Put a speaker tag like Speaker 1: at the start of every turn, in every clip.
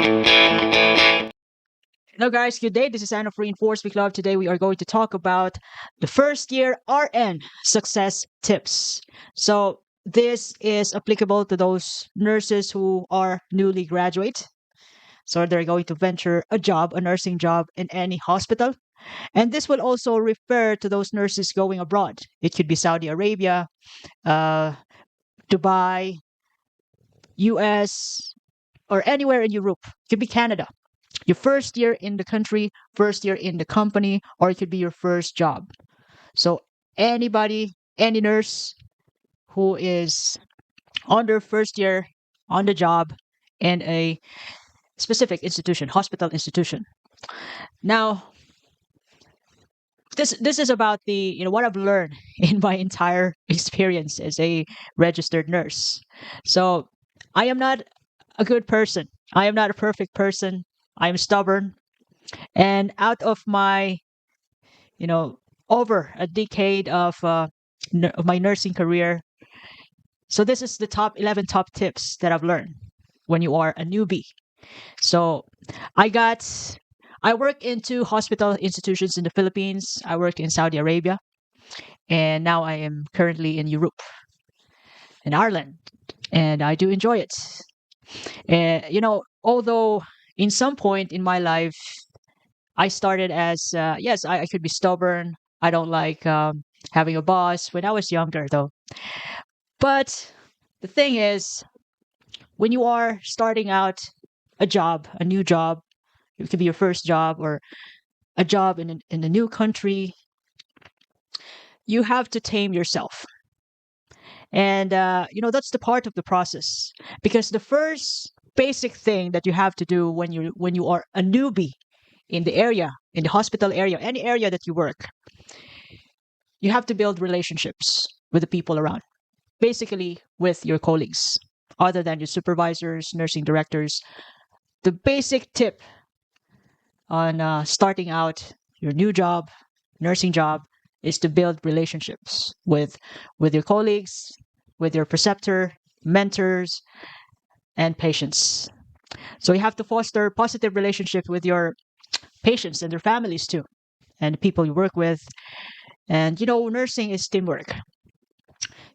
Speaker 1: Hello, guys. Good day. This is Anna of Reinforcement Club. Today, we are going to talk about the first year RN success tips. So, this is applicable to those nurses who are newly graduate. So, they're going to venture a job, a nursing job in any hospital. And this will also refer to those nurses going abroad. It could be Saudi Arabia, uh, Dubai, US, or anywhere in Europe. It could be Canada. Your first year in the country, first year in the company, or it could be your first job. So anybody, any nurse who is on their first year on the job in a specific institution, hospital institution. Now, this is about the what I've learned in my entire experience as a registered nurse. So I am not a good person. I am not a perfect person. I am stubborn. And out of my over a decade of my nursing career. So this is the top 11 top tips that I've learned when you are a newbie. So I got, I work in two hospital institutions in the Philippines. I work in Saudi Arabia, and now I am currently in Europe, in Ireland, and I do enjoy it. And although in some point in my life I started as yes, I could be stubborn. I don't like having a boss when I was younger, though. But the thing is, when you are starting out a job, a new job, it could be your first job or a job in a new country, you have to tame yourself. And that's the part of the process, because the first basic thing that you have to do when you are a newbie in the area, in the hospital area, any area that you work, you have to build relationships with the people around, basically with your colleagues, other than your supervisors, nursing directors. The basic tip on starting out your new job, nursing job, is to build relationships with your colleagues, with your preceptor, mentors, and patients. So you have to foster positive relationship with your patients and their families too, and the people you work with. And nursing is teamwork.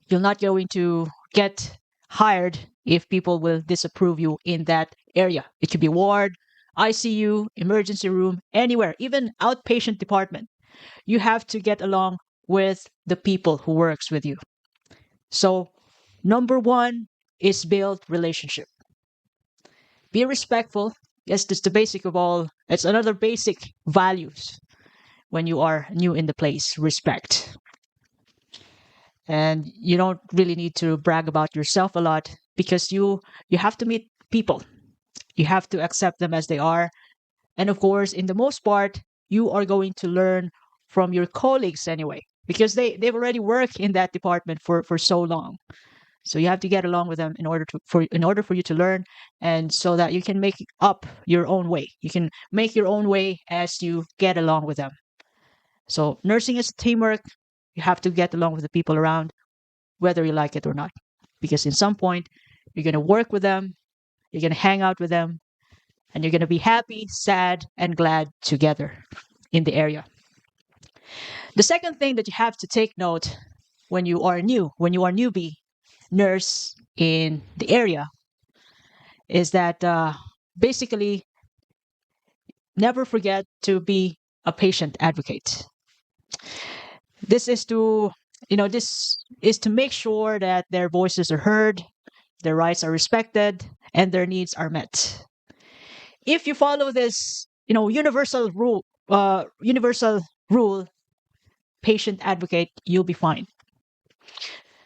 Speaker 1: You're not going to get hired if people will disapprove you in that area. It could be ward, ICU, emergency room, anywhere, even outpatient department. You have to get along with the people who works with you. So, number one is build relationship. Be respectful. Yes, that's the basic of all. It's another basic values when you are new in the place. Respect. And you don't really need to brag about yourself a lot, because you have to meet people. You have to accept them as they are. And of course, in the most part, you are going to learn from your colleagues anyway, because they've already worked in that department for so long. So you have to get along with them in order for you to learn, and so that you can make up your own way. You can make your own way as you get along with them. So nursing is teamwork. You have to get along with the people around, whether you like it or not. Because in some point, you're going to work with them, you're going to hang out with them, and you're going to be happy, sad, and glad together in the area. The second thing that you have to take note when you are newbie nurse in the area, is that basically never forget to be a patient advocate. This is to this is to make sure that their voices are heard, their rights are respected, and their needs are met. If you follow this universal rule, patient advocate, you'll be fine.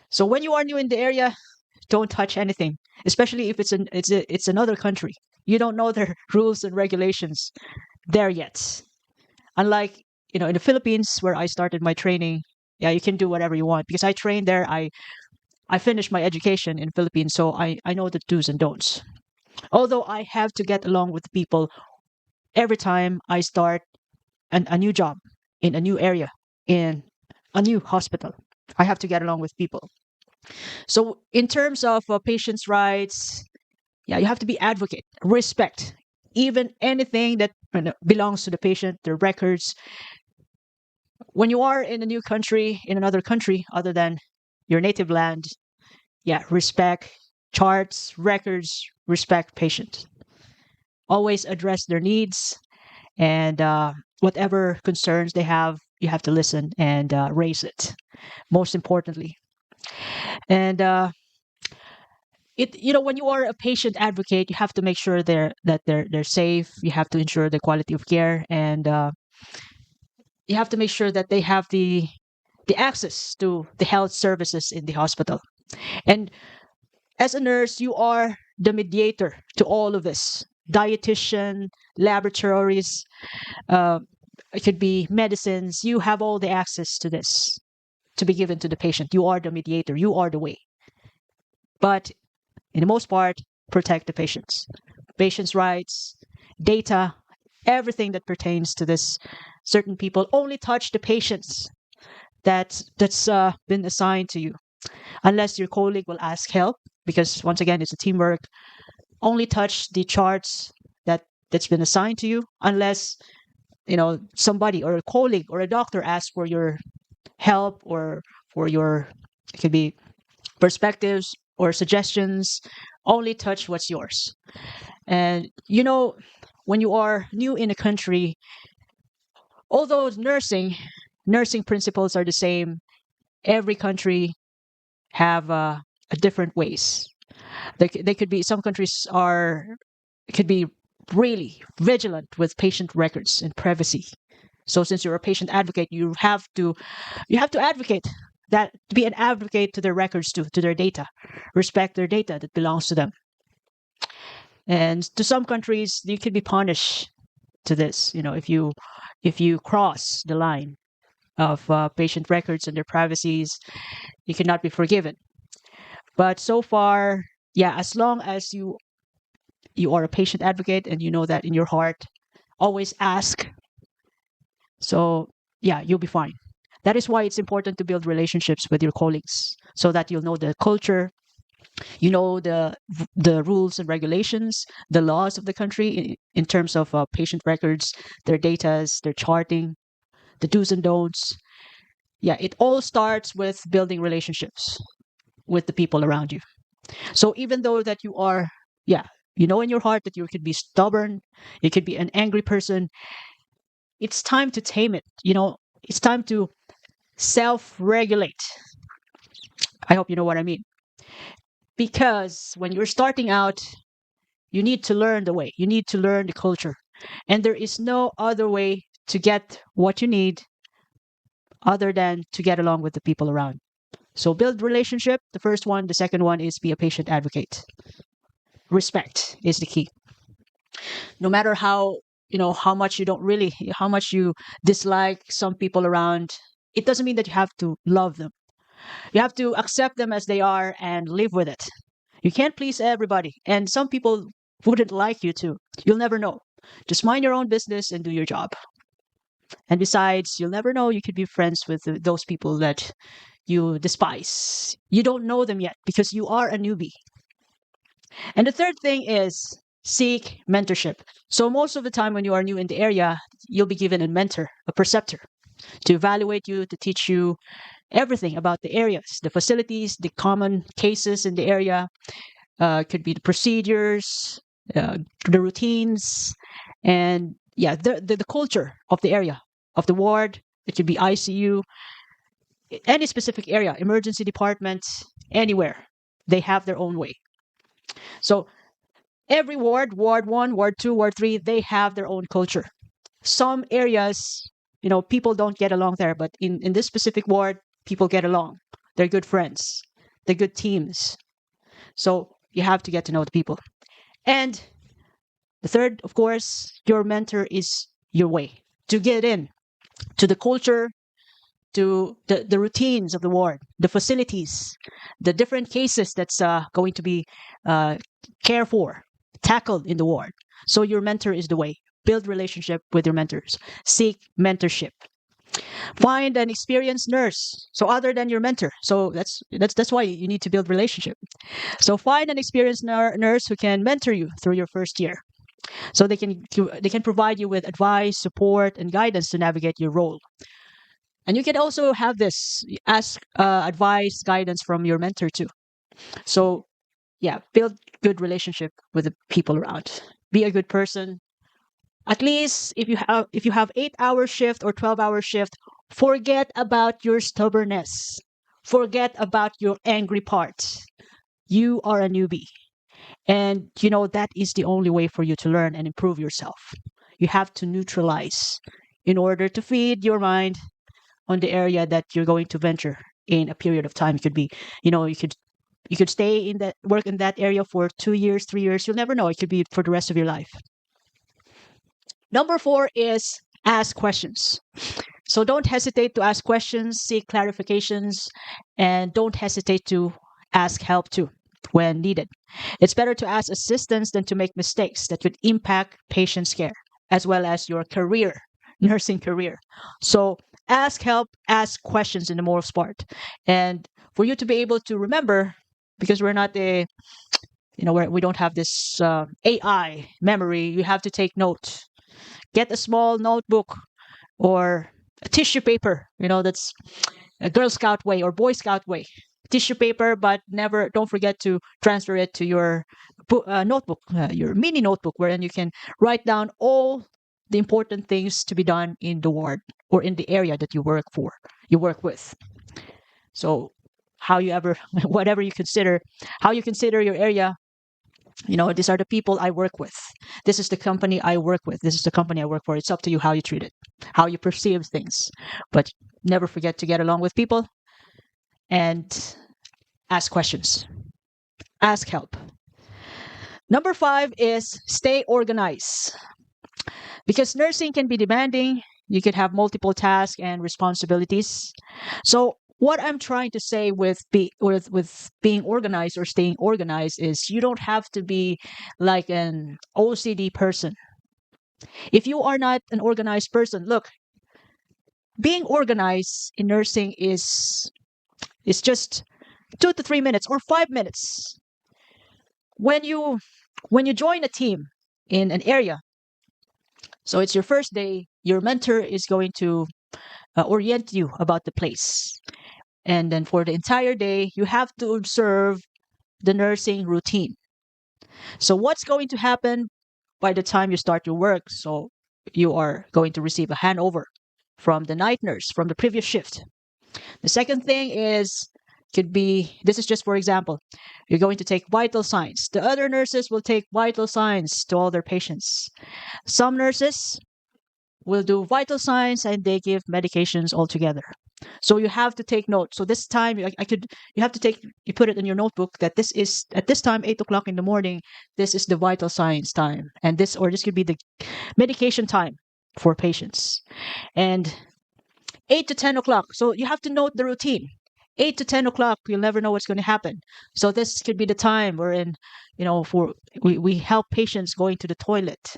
Speaker 1: So when you are new in the area, don't touch anything, especially if it's another country. You don't know their rules and regulations there yet. Unlike in the Philippines, where I started my training, yeah, you can do whatever you want, because I trained there. I finished my education in Philippines, so I know the do's and don'ts. Although I have to get along with people every time I start a new job in a new area, in a new hospital. I have to get along with people. So in terms of patients' rights, yeah, you have to be advocate, respect. even anything that belongs to the patient, their records. When you are in a new country, in another country other than your native land, yeah, respect charts, records, respect patient. Always address their needs, and whatever concerns they have, you have to listen and raise it. Most importantly, and when you are a patient advocate, you have to make sure they're safe. You have to ensure the quality of care, and you have to make sure that they have the access to the health services in the hospital. And as a nurse, you are the mediator to all of this. Dietitian, laboratories, uh, it could be medicines. You have all the access to this to be given to the patient. You are the mediator. You are the way. But in the most part, protect the patients' rights, data, everything that pertains to this. Certain people only touch the patients that's been assigned to you, unless your colleague will ask help, because once again, it's a teamwork. Only touch the charts that's been assigned to you, unless somebody or a colleague or a doctor asks for your help, or for your, it could be, perspectives or suggestions. Only touch what's yours. And when you are new in a country, although nursing principles are the same, every country have a different ways. They could be, some countries could be really vigilant with patient records and privacy. So since you're a patient advocate, you have to advocate that, to be an advocate to their records, to their data, respect their data that belongs to them. And to some countries, you could be punished to this. If you cross the line of patient records and their privacies, you cannot be forgiven. But so far, yeah, as long as you are a patient advocate and you know that in your heart, always ask. So yeah, you'll be fine. That is why it's important to build relationships with your colleagues, so that you'll know the culture, the rules and regulations, the laws of the country in terms of patient records, their datas, their charting, the do's and don'ts. Yeah, it all starts with building relationships with the people around you. So even though that you are, yeah, in your heart that you could be stubborn, you could be an angry person, it's time to tame it. It's time to self-regulate. I hope you know what I mean. Because when you're starting out, you need to learn the way. You need to learn the culture. And there is no other way to get what you need other than to get along with the people around. So build relationship, the first one. The second one is be a patient advocate. Respect is the key. No matter how much you dislike some people around, it doesn't mean that you have to love them. You have to accept them as they are and live with it. You can't please everybody, and some people wouldn't like you too. You'll never know. Just mind your own business and do your job. And besides, you'll never know, you could be friends with those people that you despise. You don't know them yet because you are a newbie. And the third thing is seek mentorship. So most of the time when you are new in the area, you'll be given a mentor, a preceptor, to evaluate you, to teach you everything about the areas, the facilities, the common cases in the area. Could be the procedures, the routines, and yeah, the culture of the area, of the ward. It could be ICU, any specific area, emergency department, anywhere. They have their own way. So every ward 1, ward 2, ward 3, they have their own culture. Some areas, people don't get along there, but in this specific ward, people get along. They're good friends. They're good teams. So you have to get to know the people. And the third, of course, your mentor is your way to get in to the culture, to the routines of the ward, the facilities, the different cases that's going to be cared for, tackled in the ward. So your mentor is the way. Build relationship with your mentors. Seek mentorship. Find an experienced nurse. So other than your mentor. So that's why you need to build relationship. So find an experienced nurse who can mentor you through your first year. So they can provide you with advice, support, and guidance to navigate your role. And you can also have this ask advice, guidance from your mentor too. So yeah, build good relationship with the people around. Be a good person. At least if you have 8-hour shift or 12-hour shift, forget about your stubbornness. Forget about your angry part. You are a newbie. And that is the only way for you to learn and improve yourself. You have to neutralize in order to feed your mind on the area that you're going to venture in a period of time. It could be, you could stay in that work in that area for 2 years, 3 years. You'll never know. It could be for the rest of your life. Number 4 is ask questions. So don't hesitate to ask questions, seek clarifications, and don't hesitate to ask help too when needed. It's better to ask assistance than to make mistakes that could impact patient's care as well as your career, nursing career. So ask help, ask questions in the most part. And for you to be able to remember, because we're not we don't have this AI memory, you have to take note. Get a small notebook or a tissue paper, that's a Girl Scout way or Boy Scout way. Tissue paper, but don't forget to transfer it to your notebook, your mini notebook, wherein you can write down all the important things to be done in the ward or in the area that you work with. So whatever you consider, how you consider your area, these are the people I work with. This is the company I work with. This is the company I work for. It's up to you how you treat it, how you perceive things. But never forget to get along with people and ask questions. Ask help. Number 5 is stay organized. Because nursing can be demanding, you could have multiple tasks and responsibilities. So what I'm trying to say with being organized or staying organized is you don't have to be like an OCD person. If you are not an organized person, look, being organized in nursing is just 2 to 3 minutes or 5 minutes. When you join a team in an area, so it's your first day, your mentor is going to orient you about the place. And then for the entire day, you have to observe the nursing routine. So what's going to happen by the time you start your work? So you are going to receive a handover from the night nurse from the previous shift. The second thing could be, this is just for example, you're going to take vital signs. The other nurses will take vital signs to all their patients. Some nurses will do vital signs and they give medications altogether. So you have to take note. So this time you put it in your notebook that this is at this time, 8 o'clock in the morning, this is the vital signs time. And this could be the medication time for patients. And 8 to 10 o'clock. So you have to note the routine. 8 to 10 o'clock, you'll never know what's going to happen. So this could be the time wherein, we help patients going to the toilet,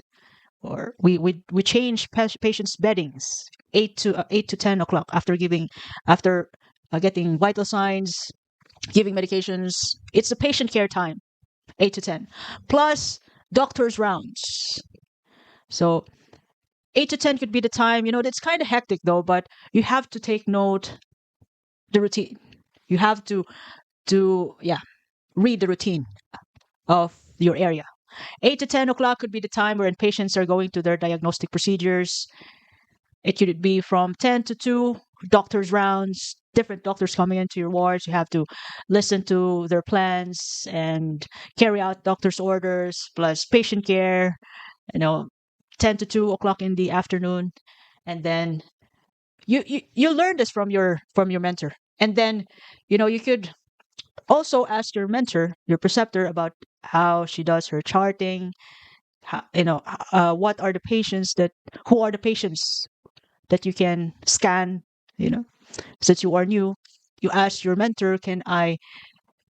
Speaker 1: or we change patients' beddings 8 to 10 o'clock after getting vital signs, giving medications. It's the patient care time, 8 to 10, plus doctor's rounds. So 8 to 10 could be the time. It's kind of hectic though, but you have to take note the routine. You have to read the routine of your area. 8 to 10 o'clock could be the time wherein patients are going to their diagnostic procedures. It could be from 10 to 2, doctor's rounds, different doctors coming into your wards. You have to listen to their plans and carry out doctor's orders, plus patient care, 10 to 2 o'clock in the afternoon. And then you learn this from your mentor. And then, you could also ask your mentor, your preceptor, about how she does her charting. What are the patients who are the patients that you can scan. Since you are new, you ask your mentor, can I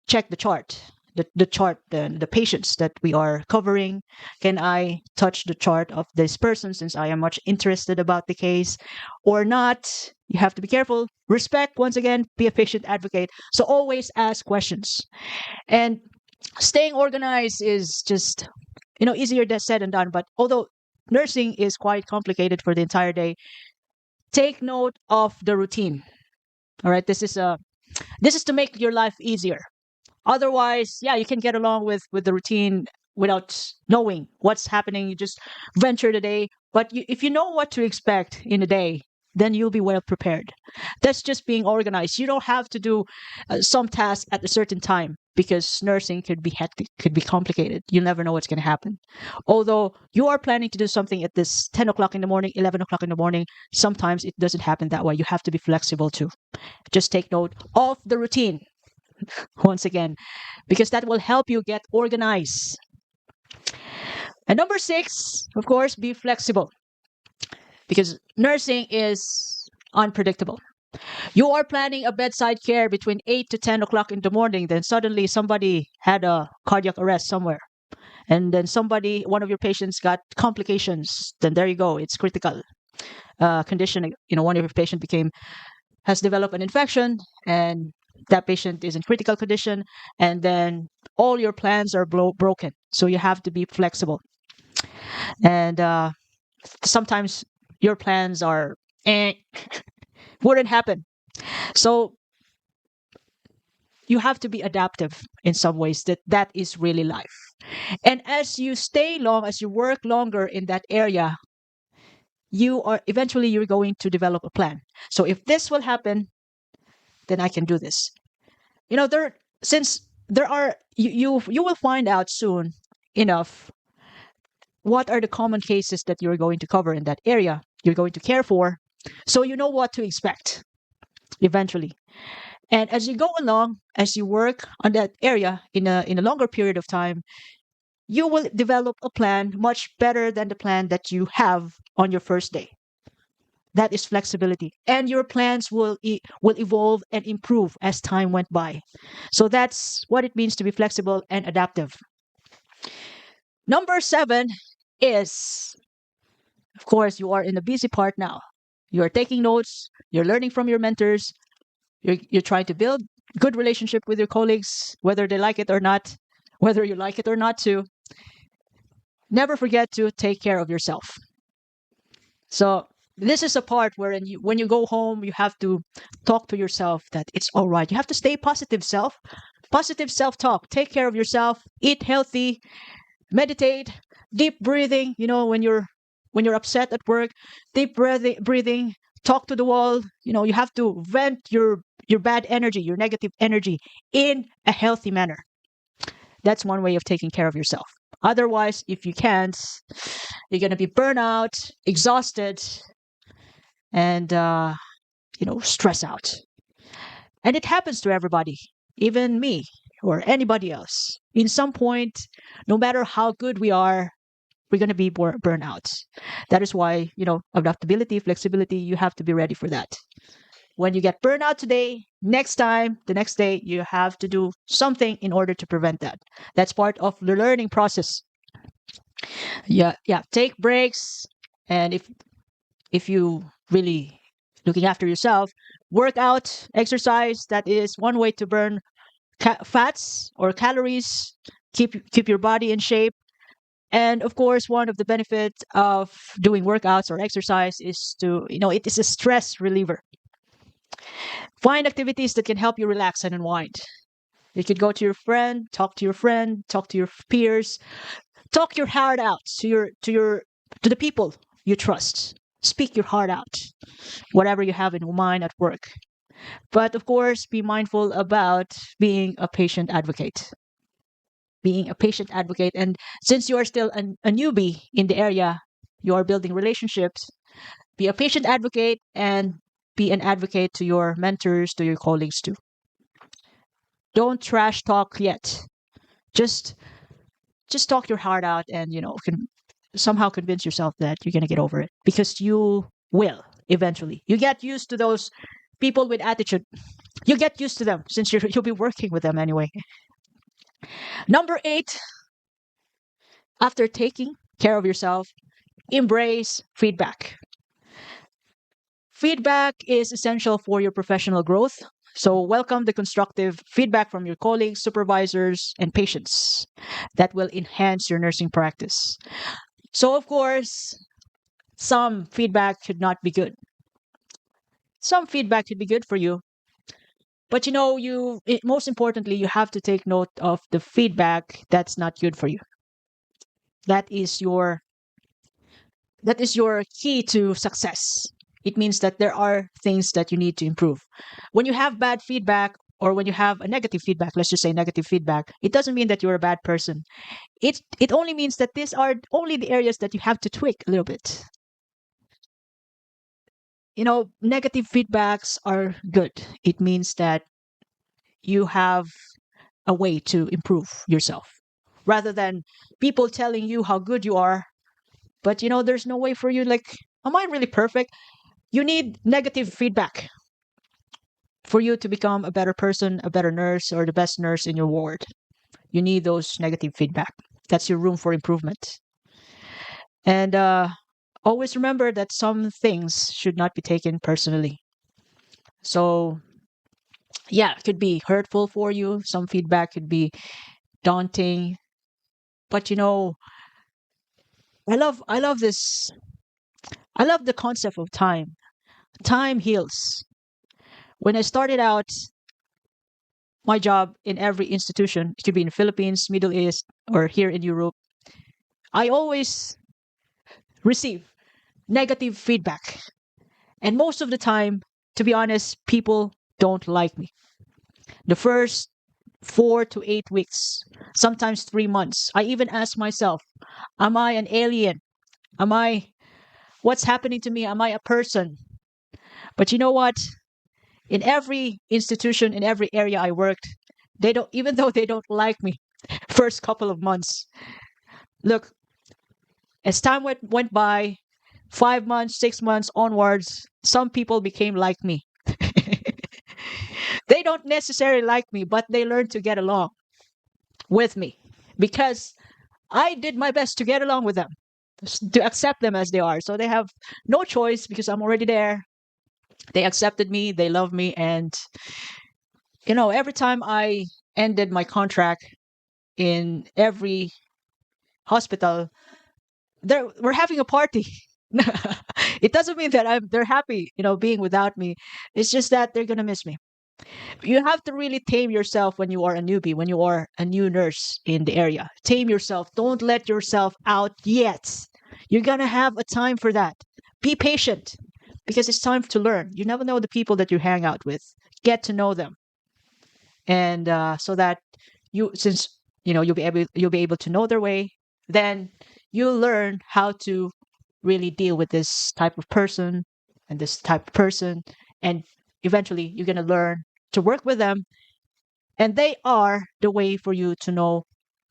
Speaker 1: check the chart, the chart, the patients that we are covering? Can I touch the chart of this person since I am much interested about the case or not? You have to be careful. Respect, once again, be a patient advocate. So always ask questions. And staying organized is just, easier said than done. But although nursing is quite complicated for the entire day, take note of the routine. All right, this is to make your life easier. Otherwise, yeah, you can get along with the routine without knowing what's happening. You just venture the day. But if you know what to expect in a day, then you'll be well prepared. That's just being organized. You don't have to do some task at a certain time, because nursing could be hectic, could be complicated. You never know what's going to happen. Although you are planning to do something at this 10 o'clock in the morning, 11 o'clock in the morning, sometimes it doesn't happen that way. You have to be flexible too. Just take note of the routine once again, because that will help you get organized. And number 6, of course, be flexible, because nursing is unpredictable. You are planning a bedside care between 8 to 10 o'clock in the morning, then suddenly somebody had a cardiac arrest somewhere. And then one of your patients got complications. Then there you go. It's critical condition. One of your patient has developed an infection, and that patient is in critical condition, and then all your plans are broken. So you have to be flexible. And sometimes your plans are wouldn't happen. So you have to be adaptive in some ways. That is really life. And as you work longer in that area, you're going to develop a plan. So if this will happen, then I can do this. Since there are you will find out soon enough what are the common cases that you're going to cover in that area, you're going to care for, so you know what to expect eventually. And as you go along, as you work on that area in a longer period of time, you will develop a plan much better than the plan that you have on your first day. That is flexibility, and your plans will evolve and improve as time went by. So that's what it means to be flexible and adaptive. Number 7 is, of course, you are in the busy part now. You are taking notes, you're learning from your mentors, you're trying to build good relationship with your colleagues, whether they like it or not, whether you like it or not too. Never forget to take care of yourself. So this is a part where when you go home, you have to talk to yourself that it's all right. You have to stay positive self-talk. Take care of yourself, eat healthy, meditate, deep breathing. When you're upset at work, deep breathing, talk to the wall. You have to vent your bad energy, your negative energy in a healthy manner. That's one way of taking care of yourself. Otherwise, if you can't, you're going to be burnt out, exhausted, and stress out. And it happens to everybody, even me or anybody else. In some point, no matter how good we are, we're going to be burnt out. That is why, adaptability, flexibility, you have to be ready for that. When you get burned out today, the next day, you have to do something in order to prevent that. That's part of the learning process. Yeah. Take breaks. And if you really looking after yourself, work out, exercise. That is one way to burn fats or calories, keep your body in shape. And of course, one of the benefits of doing workouts or exercise is it is a stress reliever. Find activities that can help you relax and unwind. You could go to your friend, talk to your peers, talk your heart out to the people you trust. Speak your heart out, whatever you have in mind at work. But of course, be mindful about being a patient advocate. And since you are still a newbie in the area, you are building relationships. Be a patient advocate and be an advocate to your mentors, to your colleagues too. Don't trash talk yet. Just talk your heart out, and can somehow convince yourself that you're going to get over it, because you will eventually. You get used to those people with attitude. You get used to them since you'll be working with them anyway. Number 8, after taking care of yourself, embrace feedback. Feedback is essential for your professional growth. So welcome the constructive feedback from your colleagues, supervisors, and patients that will enhance your nursing practice. So, of course, some feedback should not be good. Some feedback could be good for you, but most importantly, you have to take note of the feedback that's not good for you. That is your key to success. It means that there are things that you need to improve. When you have bad feedback or when you have a negative feedback, let's just say negative feedback, it doesn't mean that you're a bad person. It only means that these are only the areas that you have to tweak a little bit. Negative feedbacks are good. It means that you have a way to improve yourself rather than people telling you how good you are, but there's no way for you, like, am I really perfect? You need negative feedback for you to become a better person, a better nurse, or the best nurse in your ward. You need those negative feedback. That's your room for improvement. And always remember that some things should not be taken personally. So, yeah, it could be hurtful for you. Some feedback could be daunting. But I love this. I love the concept of time. Time heals. When I started out my job in every institution, it could be in the Philippines, Middle East, or here in Europe, I always receive negative feedback. And most of the time, to be honest, people don't like me. The first 4 to 8 weeks, sometimes 3 months, I even ask myself, am I an alien? What's happening to me? Am I a person? But you know what? In every institution, in every area I worked, they don't, even though they don't like me, first couple of months. Look, as time went by, 5 months, 6 months onwards, some people became like me. They don't necessarily like me, but they learned to get along with me because I did my best to get along with them, to accept them as they are. So they have no choice because I'm already there. They accepted me, they love me, and every time I ended my contract in every hospital, we're having a party. It doesn't mean that they're happy, being without me. It's just that they're gonna miss me. You have to really tame yourself when you are a newbie, when you are a new nurse in the area. Tame yourself. Don't let yourself out yet. You're gonna have a time for that. Be patient because it's time to learn. You never know the people that you hang out with. Get to know them, and so that since you'll be able to know their way, then you'll learn how to really deal with this type of person and this type of person, and eventually you're gonna learn to work with them, and they are the way for you to know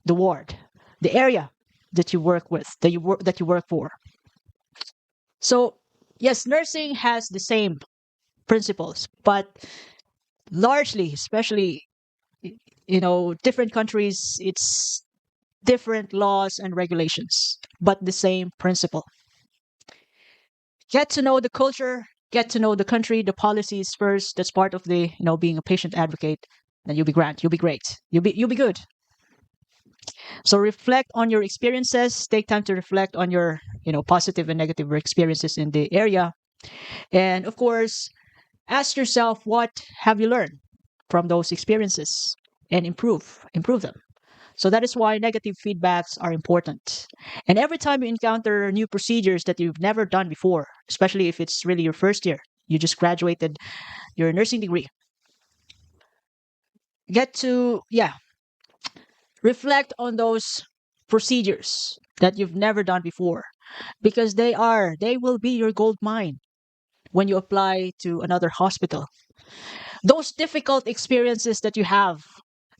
Speaker 1: the ward, the area that you work with, that you work for. So yes, nursing has the same principles, but largely, especially different countries, it's different laws and regulations, but the same principle. Get to know the culture, get to know the country, the policies first. That's part of the being a patient advocate. Then you'll be grand. You'll be great. You'll be good. So reflect on your experiences. Take time to reflect on your positive and negative experiences in the area, and of course, ask yourself what have you learned from those experiences, and improve them. So that is why negative feedbacks are important. And every time you encounter new procedures that you've never done before, especially if it's really your first year, you just graduated your nursing degree, get to, yeah, reflect on those procedures that you've never done before because they will be your gold mine when you apply to another hospital. Those difficult experiences that you have,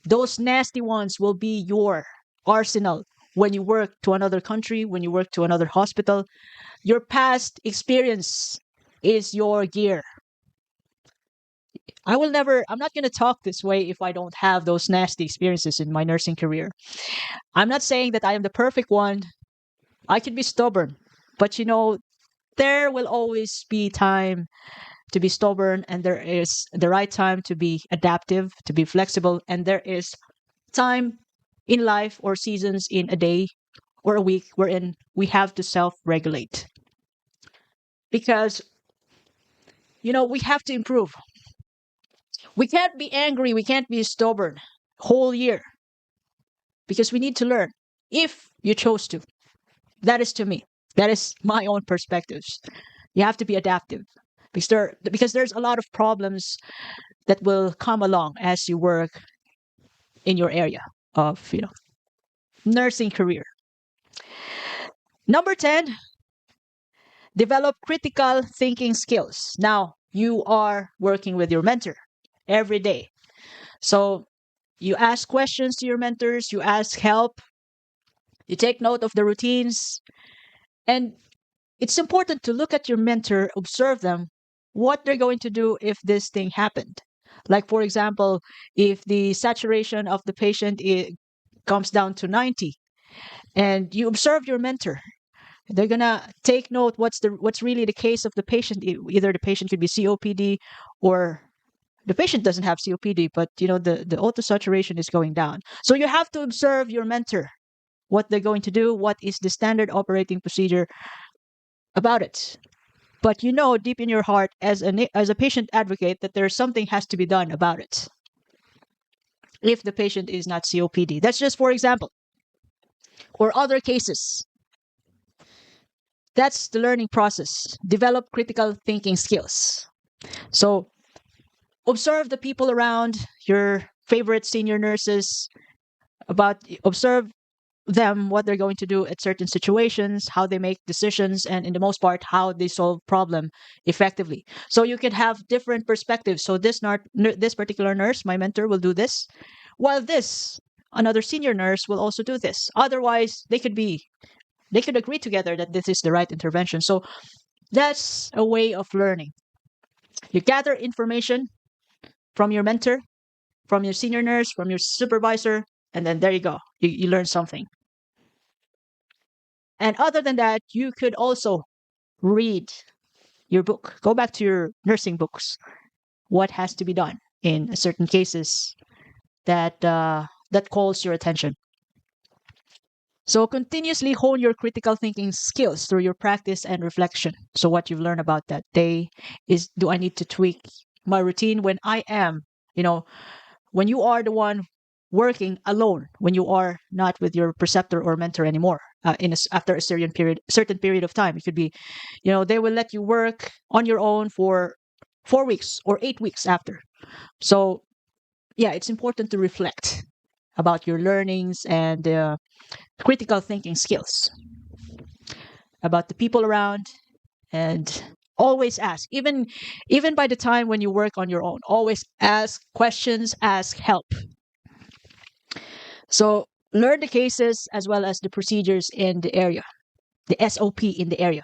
Speaker 1: those nasty ones will be your arsenal when you work to another country, when you work to another hospital. Your past experience is your gear. I'm not going to talk this way if I don't have those nasty experiences in my nursing career. I'm not saying that I am the perfect one. I can be stubborn, but there will always be time to be stubborn, and there is the right time to be adaptive, to be flexible, and there is time in life or seasons in a day or a week wherein we have to self-regulate. Because, we have to improve. We can't be angry, we can't be stubborn whole year because we need to learn if you chose to. That is to me. That is my own perspectives. You have to be adaptive because there's a lot of problems that will come along as you work in your area of nursing career. Number 10, develop critical thinking skills. Now, you are working with your mentor every day. So you ask questions to your mentors, you ask help, you take note of the routines, and it's important to look at your mentor, observe them, what they're going to do if this thing happened. Like, for example, if the saturation of the patient comes down to 90 and you observe your mentor, they're gonna take note what's really the case of the patient. Either the patient could be COPD or the patient doesn't have COPD, but the auto saturation is going down. So you have to observe your mentor, what they're going to do, what is the standard operating procedure about it. But deep in your heart, as a patient advocate, that there's something has to be done about it. If the patient is not COPD, that's just for example, or other cases. That's the learning process. Develop critical thinking skills. So observe the people around, your favorite senior nurses, observe them, what they're going to do at certain situations, how they make decisions, and in the most part, how they solve problem effectively. So you can have different perspectives. So this particular nurse, my mentor, will do this, while another senior nurse will also do this. Otherwise, they could agree together that this is the right intervention. So that's a way of learning. You gather information from your mentor, from your senior nurse, from your supervisor, and then there you go. You learn something. And other than that, you could also read your book. Go back to your nursing books. What has to be done in certain cases that calls your attention. So continuously hone your critical thinking skills through your practice and reflection. So what you've learned about that day is, do I need to tweak my routine when I am, when you are the one working alone, when you are not with your preceptor or mentor anymore, after a certain period of time. It could be, they will let you work on your own for 4 weeks or 8 weeks after. So yeah, it's important to reflect about your learnings and critical thinking skills about the people around, and always ask, even by the time when you work on your own, always ask questions, ask help. So learn the cases as well as the procedures in the area, the SOP in the area.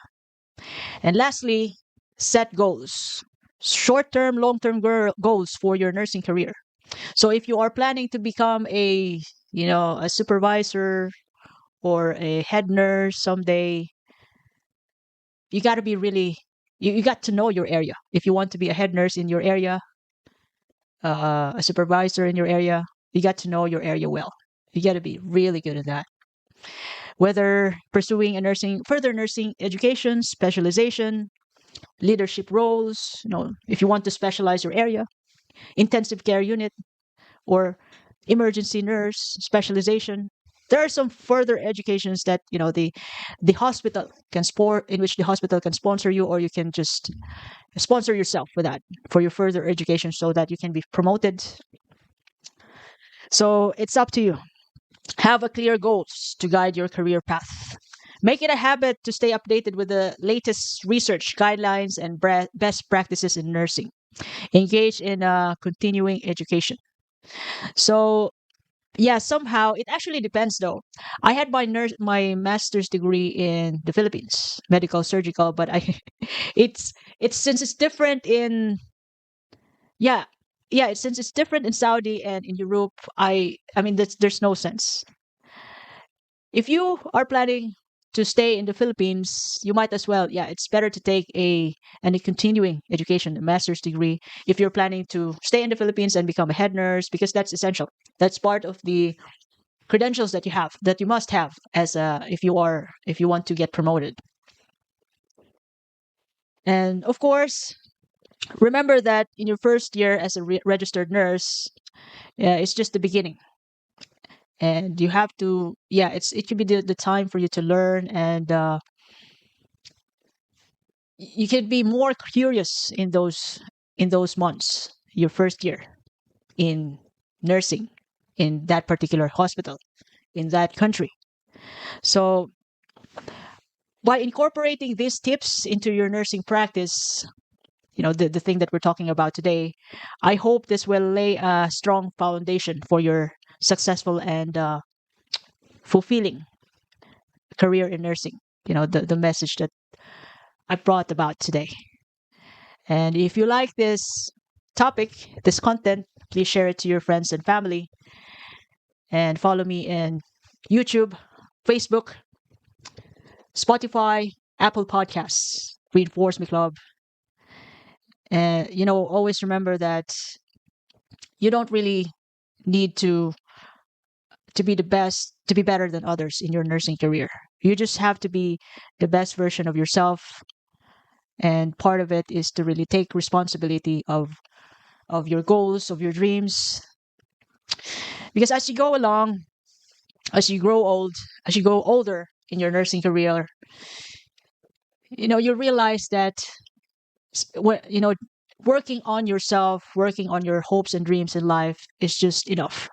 Speaker 1: And lastly, set goals, short-term, long-term goals for your nursing career. So if you are planning to become a supervisor or a head nurse someday, you got to be really, you got to know your area. If you want to be a head nurse in your area, a supervisor in your area, you got to know your area well. You got to be really good at that. Whether pursuing further nursing education, specialization, leadership roles, if you want to specialize your area, intensive care unit, or emergency nurse specialization. There are some further educations that the hospital can in which the hospital can sponsor you, or you can just sponsor yourself for that, for your further education, so that you can be promoted. So it's up to you. Have a clear goals to guide your career path. Make it a habit to stay updated with the latest research, guidelines, and best practices in nursing. Engage in continuing education. So yeah, somehow it actually depends though. I had my master's degree in the Philippines, medical surgical, but it's since it's different in since it's different in Saudi and in Europe, I mean there's no sense. If you are planning to stay in the Philippines, you might as well, yeah, it's better to take a continuing education, a master's degree, if you're planning to stay in the Philippines and become a head nurse, because that's essential. That's part of the credentials that you must have as a if you want to get promoted. And of course, remember that in your first year as a registered nurse, it's just the beginning, and you have to, yeah, it should be the time for you to learn, and you can be more curious in those months, your first year in nursing, in that particular hospital, in that country. So by incorporating these tips into your nursing practice, the thing that we're talking about today, I hope this will lay a strong foundation for your successful and fulfilling career in nursing. The message that I brought about today. And if you like this topic, this content, please share it to your friends and family, and follow me in YouTube, Facebook, Spotify, Apple Podcasts, Reinforce Me Club. And always remember that you don't really need to be the best, to be better than others in your nursing career. You just have to be the best version of yourself, and part of it is to really take responsibility of your goals, of your dreams. Because as you go along, as you grow old, as you go older in your nursing career, you realize that working on yourself, working on your hopes and dreams in life is just enough.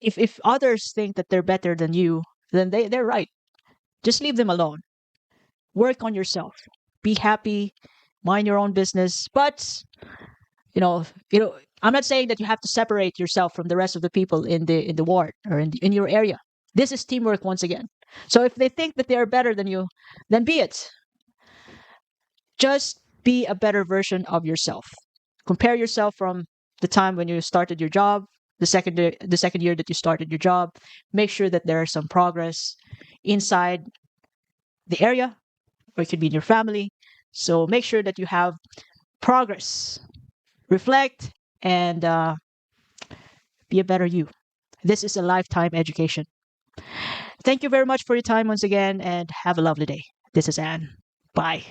Speaker 1: If others think that they're better than you, then they're right. Just leave them alone. Work on yourself. Be happy. Mind your own business. But I'm not saying that you have to separate yourself from the rest of the people in the ward or in your area. This is teamwork once again. So if they think that they are better than you, then be it. Just be a better version of yourself. Compare yourself from the time when you started your job, the second year that you started your job. Make sure that there is some progress inside the area, or it could be in your family. So make sure that you have progress. Reflect and be a better you. This is a lifetime education. Thank you very much for your time once again, and have a lovely day. This is Anne. Bye.